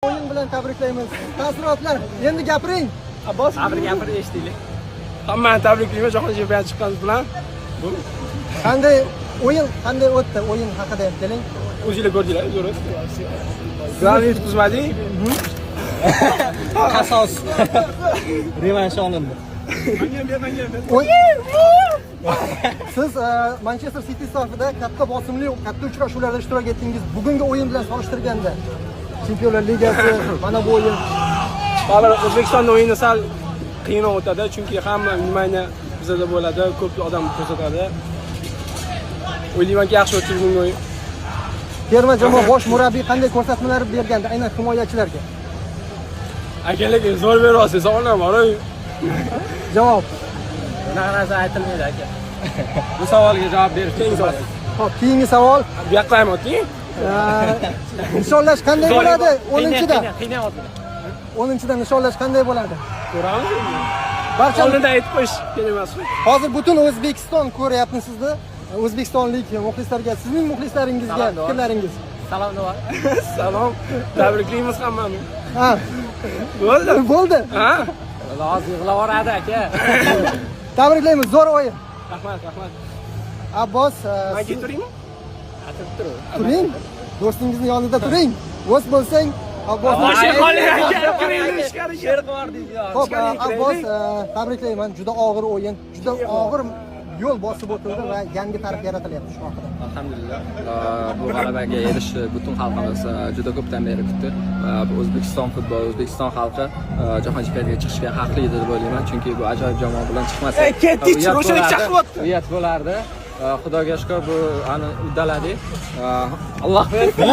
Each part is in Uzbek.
O'yin bilan tabriklaymiz. Taassurotlar, endi gapiring. Abbos, bir gapirib eshitaylik. hammani tabriklayman jahon chempionati chiqqanimiz bilan. Bu Qanday o'tdi? O'yin haqida ham keling. o'zingizlar ko'rdinglar, zo'r o'tdi. Gol yutqizmadik. Qasos. Revansh olindi. Siz Manchester City safida katta bosimli, katta uchrashuvlarda ishtirok etdingiz. Bugungi o'yin bilan solishtirganda Chempionlar Ligasi mana bu o'yin. Hozir O'zbekistonda o'yini sal qiyinroq o'tadi, chunki hamma nimani bizda bo'ladi, ko'p odam ko'rsatadi. O'ylaymanki, yaxshi o'tdi bugungi o'yin. Terma jamoa bosh murabbiy qanday ko'rsatmalar bergandi, aynan himoyachilarga? Akalar zo'r beryapsiz, savollar bor. Javob. Bunaqa narsa aytilmaydi aka. Bu savolga javob berish qiyin. Xo'p, keyingi savol. Bu yoqqa ham o'ting. Nishonlash qanday bo'ladi 10-da? Qiynalyapti. 10-da nishonlash qanday bo'ladi? Ko'ramiz. Barcha Oldindan aytib qo'yish kerak emas. hozir butun O'zbekiston ko'ryapmiz sizni. O'zbekistonlik muxlislarga, sizning muxlislaringizga fikrlaringiz. Salom nima? Salom. Tabriklaymiz hammani. Ha, Bo'ldi. bo'ldi. Ha? Hozir yig'lavoradi aka. Tabriklaymiz, zo'r o'yin. Rahmat. Abbos, Men keturaymi? turing. Do'stingizning yonida turing. O'z bo'lsang, Abbos. Boshqa qoling aka, kiringni ichkariga. Sher qildik yo. Xo'p, Abbos, tabriklayman. Juda og'ir o'yin, juda og'ir yo'l bosib o'tildi va yangi tarix yaratilyapti shu haqida. Alhamdulillah. Bu g'alabaga erishishni butun xalqimiz juda ko'pdan beri kutdi. O'zbekiston futboli, O'zbekiston xalqi jahon chempionatiga chiqishga haqli edi deb o'ylayman, chunki bu ajoyib jamoa bilan chiqmasa uyat bo'lardi. Xudoga shukr, bu uddaladik. Alloh bersin.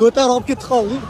Ko'tarib olib ketib qoldik.